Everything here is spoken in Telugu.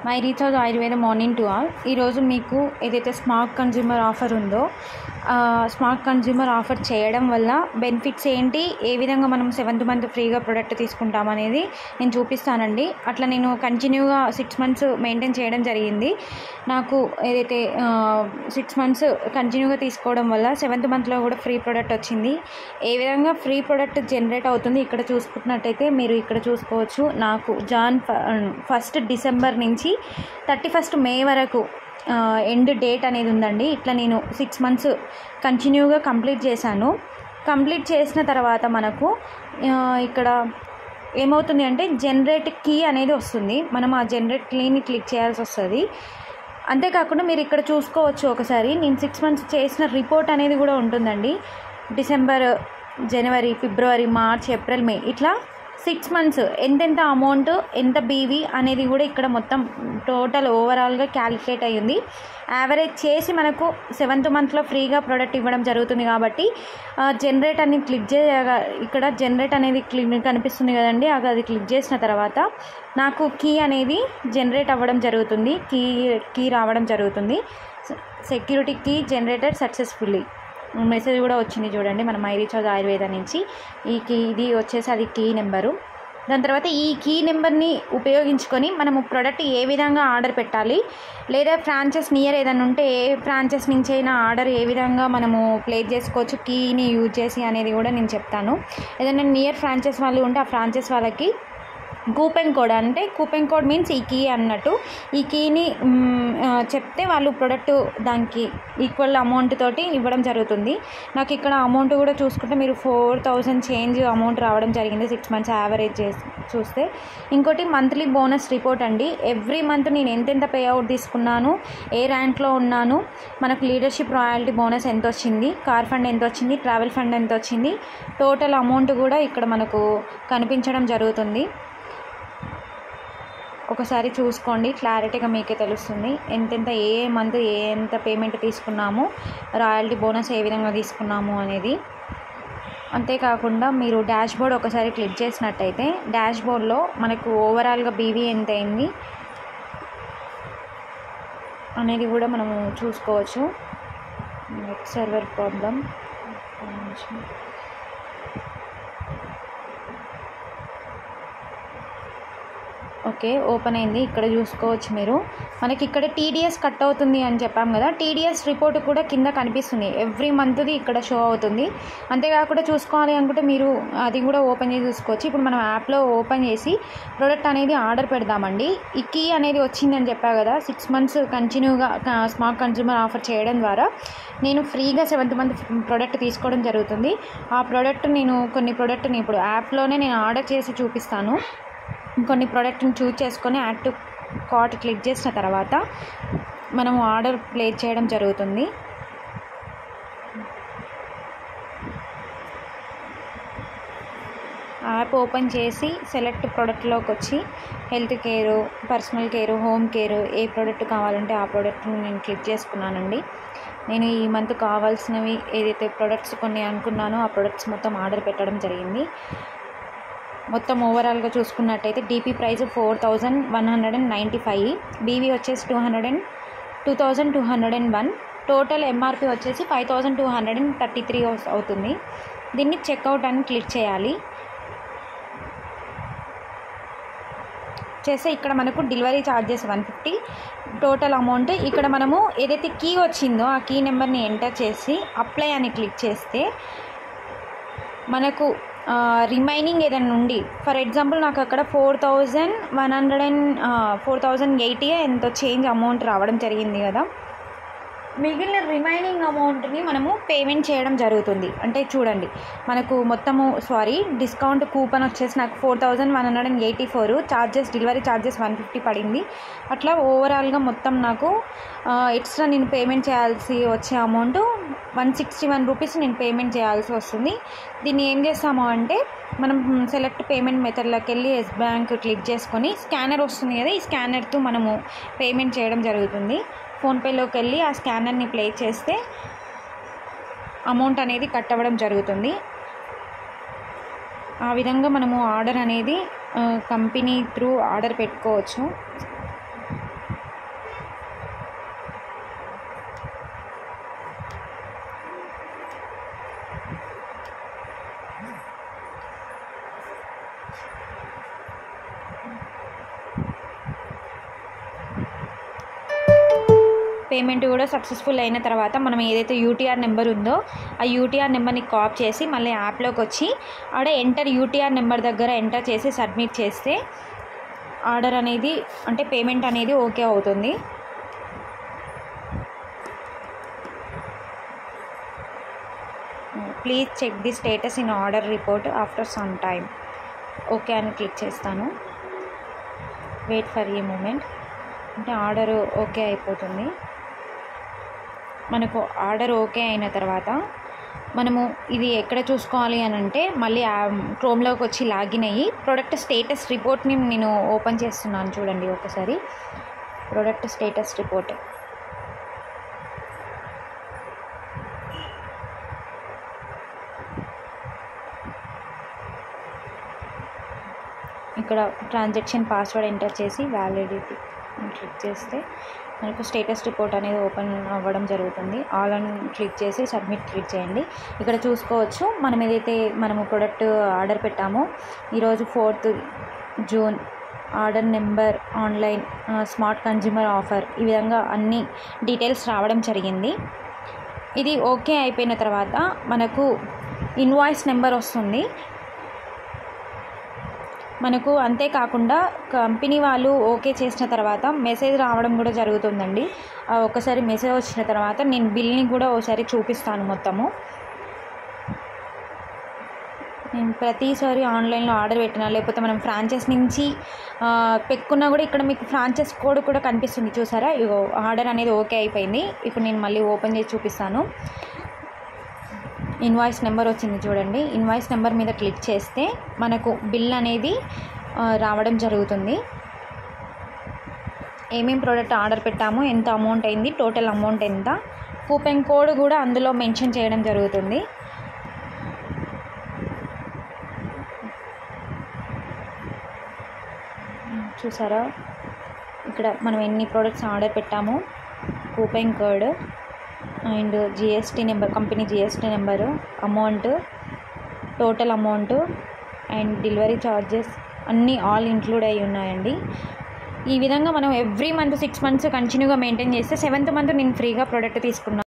My recharge Ayurveda morning to all. ఈరోజు మీకు ఏదైతే స్మార్ట్ కన్జ్యూమర్ ఆఫర్ ఉందో స్మార్ట్ కన్జ్యూమర్ ఆఫర్ చేయడం వల్ల బెనిఫిట్స్ ఏంటి, ఏ విధంగా మనం 7th మంత్ ఫ్రీగా ప్రోడక్ట్ తీసుకుంటామనేది నేను చూపిస్తానండి. అట్లా నేను కంటిన్యూగా 6 months మెయింటైన్ చేయడం జరిగింది. నాకు ఏదైతే 6 months కంటిన్యూగా తీసుకోవడం వల్ల 7th మంత్లో కూడా ఫ్రీ ప్రోడక్ట్ వచ్చింది. ఏ విధంగా ఫ్రీ ప్రోడక్ట్ జనరేట్ అవుతుంది ఇక్కడ చూసుకున్నట్టయితే మీరు ఇక్కడ చూసుకోవచ్చు. నాకు Jan 1st December నుంచి 31st May వరకు ఎండ్ డేట్ అనేది ఉందండి. ఇట్లా నేను 6 months కంటిన్యూగా కంప్లీట్ చేశాను. కంప్లీట్ చేసిన తర్వాత మనకు ఇక్కడ ఏమవుతుంది అంటే జనరేట్ కీ అనేది వస్తుంది. మనం ఆ జనరేట్ కీని క్లిక్ చేయాల్సి వస్తుంది. అంతేకాకుండా మీరు ఇక్కడ చూసుకోవచ్చు ఒకసారి నేను 6 months చేసిన రిపోర్ట్ అనేది కూడా ఉంటుందండి. డిసెంబర్, జనవరి, ఫిబ్రవరి, మార్చ్, ఏప్రిల్, మే ఇట్లా 6 months ఎంతెంత అమౌంట్, ఎంత బీవీ అనేది కూడా ఇక్కడ మొత్తం టోటల్ ఓవరాల్గా క్యాలిక్యులేట్ అయ్యింది. యావరేజ్ చేసి మనకు 7th మంత్లో ఫ్రీగా ప్రోడక్ట్ ఇవ్వడం జరుగుతుంది. కాబట్టి జనరేట్ అని క్లిక్ ఇక్కడ జనరేట్ అనేది కనిపిస్తుంది కదండి, అది క్లిక్ చేసిన తర్వాత నాకు కీ అనేది జనరేట్ అవ్వడం జరుగుతుంది. కీ రావడం జరుగుతుంది. Security key generated successfully message కూడా వచ్చింది చూడండి మన మై రీఛార్జ్ ఆయుర్వేద నుంచి. ఇది వచ్చేసి అది కీ నెంబరు. దాని తర్వాత ఈ కీ నెంబర్ని ఉపయోగించుకొని మనము ప్రోడక్ట్ ఏ విధంగా ఆర్డర్ పెట్టాలి, లేదా ఫ్రాంచైజ్ నియర్ ఏదైనా ఉంటే ఏ ఫ్రాంచైజ్ నుంచి అయినా ఆర్డర్ ఏ విధంగా మనము ప్లేస్ చేసుకోవచ్చు కీని యూజ్ చేసి అనేది కూడా నేను చెప్తాను. ఏదైనా నియర్ ఫ్రాంచైజ్ వాళ్ళు ఉంటే ఆ ఫ్రాంచైజ్ వాళ్ళకి కూపెన్ కోడ్, అంటే కూపెన్ కోడ్ మీన్స్ ఈ కీ అన్నట్టు, ఈ కీని చెప్తే వాళ్ళు ప్రోడక్ట్ దానికి ఈక్వల్ అమౌంట్ తోటి ఇవ్వడం జరుగుతుంది. నాకు ఇక్కడ అమౌంట్ కూడా చూసుకుంటే మీరు 4000 చేంజ్ అమౌంట్ రావడం జరిగింది 6 months యావరేజ్ చూస్తే. ఇంకోటి మంత్లీ బోనస్ రిపోర్ట్ అండి. ఎవ్రీ మంత్ నేను ఎంతెంత పే అవుట్ తీసుకున్నాను, ఏ ర్యాంక్లో ఉన్నాను, మనకు లీడర్షిప్ రాయల్టీ బోనస్ ఎంత వచ్చింది, కార్ ఫండ్ ఎంత వచ్చింది, ట్రావెల్ ఫండ్ ఎంత వచ్చింది, టోటల్ అమౌంట్ కూడా ఇక్కడ మనకు కనిపించడం జరుగుతుంది. ఒకసారి చూసుకోండి, క్లారిటీగా మీకే తెలుస్తుంది ఎంతెంత ఏ మంత్ ఎంత పేమెంట్ తీసుకున్నాము, రాయల్టీ బోనస్ ఏ విధంగా తీసుకున్నాము అనేది. అంతేకాకుండా మీరు డాష్ బోర్డ్ ఒకసారి క్లిక్ చేసినట్టయితే డాష్ బోర్డ్లో మనకు ఓవరాల్గా బీవీ ఎంత అయింది అనేది కూడా మనము చూసుకోవచ్చు. Net server problem. Okay, open అయింది. ఇక్కడ చూసుకోవచ్చు మీరు. మనకి ఇక్కడ టీడీఎస్ కట్ అవుతుంది అని చెప్పాం కదా, టీడీఎస్ రిపోర్ట్ కూడా కింద కనిపిస్తుంది. ఎవ్రీ మంత్ది ఇక్కడ షో అవుతుంది. అంతేకాకుండా చూసుకోవాలి అనుకుంటే మీరు అది కూడా ఓపెన్ చేసి చూసుకోవచ్చు. ఇప్పుడు మనం యాప్లో ఓపెన్ చేసి ప్రోడక్ట్ అనేది ఆర్డర్ పెడదామండి. ఈ కీ అనేది వచ్చిందని చెప్పా కదా, 6 months కంటిన్యూగా స్మార్ట్ కన్జ్యూమర్ ఆఫర్ చేయడం ద్వారా నేను ఫ్రీగా 7th month ప్రోడక్ట్ తీసుకోవడం జరుగుతుంది. ఆ ప్రోడక్ట్ కొన్ని ప్రోడక్ట్ని ఇప్పుడు యాప్లోనే నేను ఆర్డర్ చేసి చూపిస్తాను. కొన్ని ప్రోడక్ట్ని చూజ్ చేసుకొని యాడ్ టు కార్ట్ క్లిక్ చేసిన తర్వాత మనము ఆర్డర్ ప్లేస్ చేయడం జరుగుతుంది. యాప్ ఓపెన్ చేసి సెలెక్ట్ ప్రోడక్ట్లోకి వచ్చి health care, personal care, home care ఏ ప్రోడక్ట్ కావాలంటే ఆ ప్రోడక్ట్ని నేను క్లిక్ చేసుకున్నానండి. నేను ఈ మంత్ కావాల్సినవి ఏదైతే ప్రోడక్ట్స్ కొన్ని అనుకున్నానో ఆ ప్రోడక్ట్స్ మొత్తం ఆర్డర్ పెట్టడం జరిగింది. మొత్తం ఓవరాల్గా చూసుకున్నట్టయితే డీపీ ప్రైస్ 4195, బీవీ వచ్చేసి 2201, టోటల్ ఎంఆర్పి వచ్చేసి 5233 అవుతుంది. దీన్ని చెక్అవుట్ అని క్లిక్ చేయాలి. చేస్తే ఇక్కడ మనకు డెలివరీ ఛార్జెస్ 150, టోటల్ అమౌంట్. ఇక్కడ మనము ఏదైతే కీ వచ్చిందో ఆ కీ నెంబర్ని ఎంటర్ చేసి అప్లై అని క్లిక్ చేస్తే మనకు రిమైనింగ్ ఏదైనా ఉండి, ఫర్ ఎగ్జాంపుల్ నాకు అక్కడ 4080 ఎంతో చేంజ్ అమౌంట్ రావడం జరిగింది కదా, మిగిలిన రిమైనింగ్ అమౌంట్ని మనము పేమెంట్ చేయడం జరుగుతుంది. అంటే చూడండి మనకు మొత్తము డిస్కౌంట్ కూపన్ వచ్చేసి నాకు 4184, డెలివరీ ఛార్జెస్ 150 పడింది. అట్లా ఓవరాల్గా మొత్తం నాకు ఎక్స్ట్రా నేను పేమెంట్ చేయాల్సి వచ్చే అమౌంట్ 161 రూపీస్ నేను పేమెంట్ చేయాల్సి వస్తుంది. దీన్ని ఏం చేస్తాము అంటే మనం సెలెక్ట్ పేమెంట్ మెథడ్లోకి వెళ్ళి ఎస్ బ్యాంక్ క్లిక్ చేసుకొని స్కానర్ వస్తుంది కదా, ఈ స్కానర్తో మనము పేమెంట్ చేయడం జరుగుతుంది. ఫోన్పేలోకి వెళ్ళి ఆ స్కానర్ని ప్లే చేస్తే అమౌంట్ అనేది కట్ అవ్వడం జరుగుతుంది. ఆ విధంగా మనము ఆర్డర్ అనేది కంపెనీ త్రూ ఆర్డర్ పెట్టుకోవచ్చు. పేమెంట్ కూడా సక్సెస్ఫుల్ అయిన తర్వాత మనం ఏదైతే యూటీఆర్ నెంబర్ ఉందో ఆ యూటీఆర్ నెంబర్ని కాపీ చేసి మళ్ళీ యాప్లోకి వచ్చి ఆడ ఎంటర్ యూటీఆర్ నెంబర్ దగ్గర ఎంటర్ చేసి సబ్మిట్ చేస్తే ఆర్డర్ అనేది అంటే పేమెంట్ అనేది ఓకే అవుతుంది. Please check the status in order report after some time. Okay అని క్లిక్ చేస్తాను. వెయిట్ ఫర్ ఏ మూమెంట్ అంటే ఆర్డర్ ఓకే అయిపోతుంది. మనకు ఆర్డర్ ఓకే అయిన తర్వాత మనము ఇది ఎక్కడ చూసుకోవాలి అని అంటే మళ్ళీ క్రోమ్లోకి వచ్చి లాగిన్ అయ్యి ప్రోడక్ట్ స్టేటస్ రిపోర్ట్ని నేను ఓపెన్ చేస్తున్నాను. చూడండి ఒకసారి ప్రోడక్ట్ స్టేటస్ రిపోర్ట్. ఇక్కడ ట్రాన్సాక్షన్ పాస్వర్డ్ ఎంటర్ చేసి వ్యాలిడిటీ క్లిక్ చేస్తే మనకు స్టేటస్ రిపోర్ట్ అనేది ఓపెన్ అవ్వడం జరుగుతుంది. ఆల్ అని క్లిక్ చేసి సబ్మిట్ క్లిక్ చేయండి. ఇక్కడ చూసుకోవచ్చు మనం ఏదైతే మనము ప్రోడక్ట్ ఆర్డర్ పెట్టామో ఈరోజు 4th June order number online smart consumer offer ఈ విధంగా అన్ని డీటెయిల్స్ రావడం జరిగింది. ఇది ఓకే అయిపోయిన తర్వాత మనకు ఇన్వాయిస్ నెంబర్ వస్తుంది. మనకు అంతేకాకుండా కంపెనీ వాళ్ళు ఓకే చేసిన తర్వాత మెసేజ్ రావడం కూడా జరుగుతుందండి. ఒకసారి మెసేజ్ వచ్చిన తర్వాత నేను బిల్ని కూడా ఒకసారి చూపిస్తాను మొత్తము. నేను ప్రతిసారి ఆన్లైన్లో ఆర్డర్ పెట్టినా లేకపోతే మనం ఫ్రాంచైజ్ నుంచి పెట్టుకున్నా కూడా ఇక్కడ మీకు ఫ్రాంచైజ్ కోడ్ కూడా కనిపిస్తుంది చూసారా. ఇగో ఆర్డర్ అనేది ఓకే అయిపోయింది. ఇప్పుడు నేను మళ్ళీ ఓపెన్ చేసి చూపిస్తాను. ఇన్వాయిస్ నెంబర్ వచ్చింది చూడండి. ఇన్వాయిస్ నెంబర్ మీద క్లిక్ చేస్తే మనకు బిల్ అనేది రావడం జరుగుతుంది. ఏమేం ప్రోడక్ట్ ఆర్డర్ పెట్టామో ఎంత అమౌంట్ అయింది, టోటల్ అమౌంట్ ఎంత, కూపెన్ కోడ్ కూడా అందులో మెన్షన్ చేయడం జరుగుతుంది. చూసారా ఇక్కడ మనం ఎన్ని ప్రోడక్ట్స్ ఆర్డర్ పెట్టామో coupon code and GST number, company GST number, amount, total amount and delivery charges అన్నీ ఆల్ ఇంక్లూడ్ అయి ఉన్నాయండి. ఈ విధంగా మనం ఎవ్రీ మంత్ 6 months కంటిన్యూగా మెయింటైన్ చేస్తే 7th month నేను ఫ్రీగా ప్రోడక్ట్ తీసుకున్నాను.